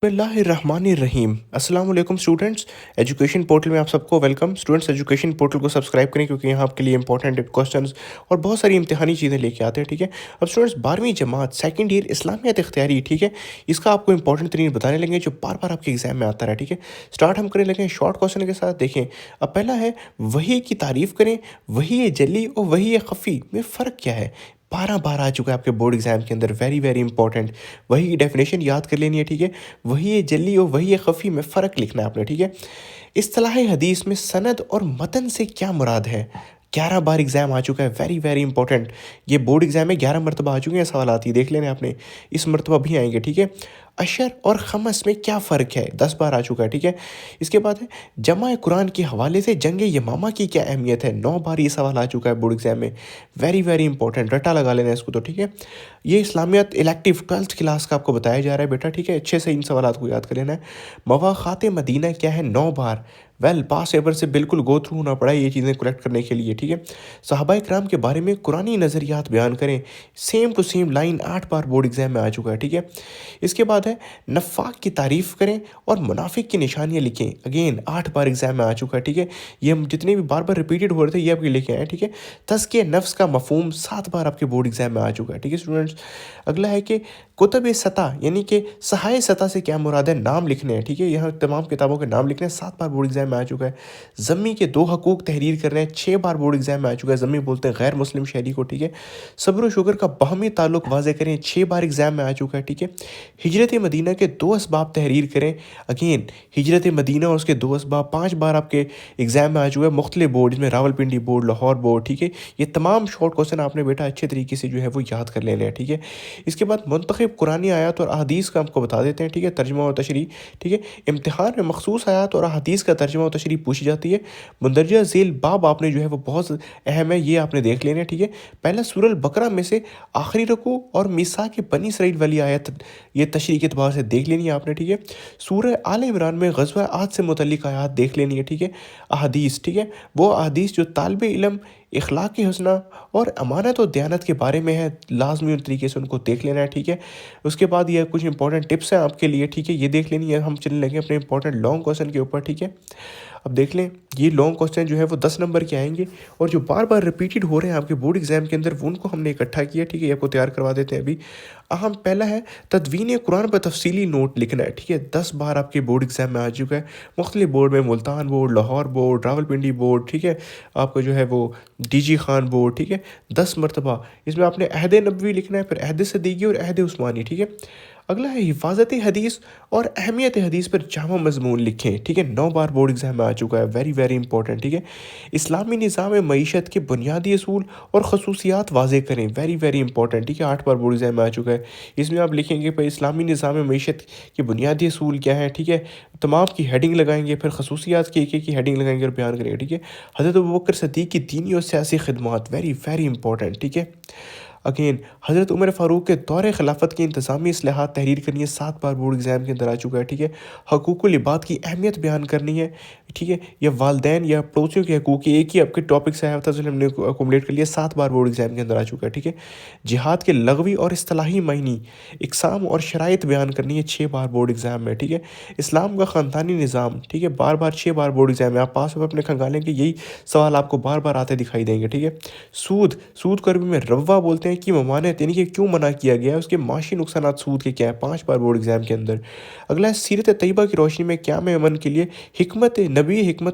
बिस्मिल्लाहिर्रहमानिर्रहीम। अस्सलाम वालेकुम स्टूडेंट्स। एजुकेशन पोर्टल में आप सबको वेलकम। स्टूडेंट्स एजुकेशन पोर्टल को सब्सक्राइब करें क्योंकि यहाँ आपके लिए इंपॉर्टेंट क्वेश्चंस और बहुत सारी इम्तिहानी चीज़ें लेके आते हैं। ठीक है, अब स्टूडेंट्स 12वीं जमात सेकंड ईयर इस्लामियत इख्तियारी, ठीक है, इसका आपको इंपॉर्टेंट तरीन बताने लगे जो बार बार आपके एग्जाम में आता रहा। ठीक है, स्टार्ट हम करने लगे शॉर्ट क्वेश्चन के साथ। देखें, अब पहला है वही की तारीफ़ करें, वही जली और वही खफ़ी में फ़र्क क्या है। 12 बार आ चुका है आपके बोर्ड एग्जाम के अंदर, वेरी वेरी इंपॉर्टेंट। वही की डेफिनेशन याद कर लेनी है। ठीक है, वही जली और वही खफ़ी में फ़र्क लिखना है आपने। ठीक है, इस्तिलाह हदीस में सनद और मतन से क्या मुराद है। 11 बार एग्जाम आ चुका है, वेरी वेरी इंपॉर्टेंट। ये बोर्ड एग्जाम में 11 मरतबा आ चुके हैं सवाल आती है, देख लेना आपने। इस मरतबा भी आएंगे। ठीक है, अशर और खमस में क्या फ़र्क है, 10 बार आ चुका है। ठीक है, इसके बाद है जमा कुरान के हवाले से जंग यमामा की क्या अहमियत है। 9 बार ये सवाल आ चुका है बोर्ड एग्जाम में, वेरी वेरी इंपॉर्टेंट, रटा लगा लेना इसको तो। ठीक है, ये इस्लामियत इलेक्टिव 12th क्लास का आपको बताया जा रहा है बेटा। ठीक है, अच्छे से इन सवाल को याद कर लेना है। मवाख़ात मदीना क्या है, 9 बार। वेल, पास पेपर से बिल्कुल गो थ्रू होना पड़ा ये चीज़ें कलेक्ट करने के लिए। ठीक है, सहाबाए किराम के बारे में कुरानी नज़रियात बयान करें, सेम टू सेम लाइन 8 बार बोर्ड एग्जाम में आ चुका है। ठीक है, इसके बाद है नफाक की तारीफ़ करें और मुनाफिक की निशानियाँ लिखें, अगेन 8 बार एग्जाम में आ चुका है। ठीक है, ये हम जितने भी बार बार रिपीटेड हो रहे थे ये आपके लिखे आए हैं। ठीक है, तज़किया नफ्स का मफहूम 7 बार आपके बोर्ड एग्जाम में आ चुका है। ठीक है स्टूडेंट्स, अगला है कि कुतुब सतह यानी कि सहाय सतह से क्या मुराद है, नाम लिखने हैं। ठीक है, यहाँ तमाम किताबों के नाम लिखने हैं, 7 बार बोर्ड एग्जाम में आ चुका है। ज़म्मी के 2 हकूक़ तहरीर कर रहे हैं, 6 बार बोर्ड एग्जाम में आ चुका है। ज़म्मी बोलते हैं गैर मुस्लिम शहरी को। ठीक है, सब्र व शुगर का बाहमी ताल्लुक वाज़े करें, 6 बार एग्जाम में आ चुका है। ठीक है, हिजरत मदीना के 2 असबाब तहरीर करें, अगेन हिजरत मदीना और उसके 2 असबाब 5 बार आपके एग्जाम में आ चुका है। मुख्तलिफ बोर्ड, इसमें रावलपिंडी बोर्ड, लाहौर बोर्ड। ठीक है, ये तमाम शॉर्ट क्वेश्चन आपने बेटा अच्छे तरीके से जो है वो याद कर लेने हैं। ठीक है, इसके बाद मुंतखब कुरानी आयत और अहादीस का आपको बता देते हैं। ठीक है, तर्जुमा और तशरीह। ठीक है, इम्तिहान में मखसूस आयत और अहादीस का तर्जुमा और तशरीह पूछी जाती है। मंदरजा झेल बाब आपने जो है वो बहुत अहम है, ये आपने देख लेना है। ठीक है, पहला सूरह बकरा में से आखिरी रकू और मिसा के बनी इसराइल वाली आयत, ये तशरीह के अतबार से देख लेनी है आपने। ठीक है, सूरह आल इमरान में ग़ज़वा आद से मुतल्लिक़ आयत देख लेनी है। ठीक है, अहादीस, ठीक है, वो अहादीस जो तालिब इल्म इखलाक की हुस्ना और अमानत और दयानत के बारे में है, लाजमी तरीके से उनको देख लेना है। ठीक है, उसके बाद ये कुछ इंपॉर्टेंट टिप्स हैं आपके लिए। ठीक है, ये देख लेनी है। हम चलने लगे अपने इंपॉर्टेंट लॉन्ग क्वेश्चन के ऊपर। ठीक है, अब देख लें, ये लॉन्ग क्वेश्चन जो है वो 10 नंबर के आएंगे और जो बार बार रिपीटेड हो रहे हैं आपके बोर्ड एग्जाम के अंदर, वो उनको हमने इकट्ठा किया। ठीक है, ये आपको तैयार करवा देते हैं अभी। अहम पहला है तदवीन कुरान पर तफसीली नोट लिखना है। ठीक है, 10 बार आपके बोर्ड एग्जाम में आ चुका है। मुख्तलिफ बोर्ड में Multan board, Lahore board, Rawalpindi board, ठीक है, आपका जो है वो डीजी खान बोर्ड। ठीक है, 10 मरतबा इसमें आपने अहद नबवी लिखना है, फिर अहद सदीकी और अहद उस्मानी। ठीक है, अगला है हिफाजत हदीस और अहमियत हदीस पर जामा मजमून लिखें। ठीक है, 9 बार बोर्ड एग्जाम में आ चुका है, वेरी वेरी इंपॉर्टेंट। ठीक है, इस्लामी निज़ाम मईशत के बुनियादी असूल और खसूसियात वाज़े करें, वेरी वेरी इंपॉर्टेंट। ठीक है, 8 बार बोर्ड एग्जाम में आ चुका है। इसमें आप लिखेंगे भाई इस्लामी निज़ाम मईशत के बुनियादी असूल क्या है। ठीक है, तमाम की हेडिंग लगाएंगे, फिर खसूसियात की एक की हेडिंग लगाएंगे और बयान करेंगे। ठीक है, हज़रत अबू बकर सिद्दीक़ की दीनी और सियासी खिदमत, वेरी वेरी इंपॉर्टेंट। ठीक है, अगेन हज़रत उमर फ़ारूक के दौर खिलाफत की इंतज़ामी इस्लाहात तहरीर करनी है, 7 बार बोर्ड एग्जाम के अंदर आ चुका है। ठीक है, हकूक़ुल इबाद की अहमियत बयान करनी है। ठीक है, या वालदैन या पड़ोसियों के हकूक़, एक ही आपके टॉपिक से आया था जो हमने अकोमोडेट कर लिया, 7 बार बोर्ड एग्जाम के अंदर आ चुका है। ठीक है, जिहाद के लगवी और इस्तिलाही मायनी, इकसाम और शराइत बयान करनी है, 6 बार बोर्ड एग्जाम में। ठीक है, इस्लाम का ख़ानदानी निज़ाम, ठीक है, बार बार 6 बार बोर्ड एग्जाम में। आप पास में अपने खंगालेंगे, यही सवाल आपको बार बार आते दिखाई देंगे। ठीक है, सूद, सूद को अरबी में रवा बोलते हैं कि ममानियत यानी कि क्यों मना किया गया है, उसके माशी नुकसानात सूद के क्या है, 5 बार बोर्ड एग्जाम के अंदर। अगला है सीरत तैयबा की रोशनी में क़याम अमन के लिए हिकमत नबी हिकमत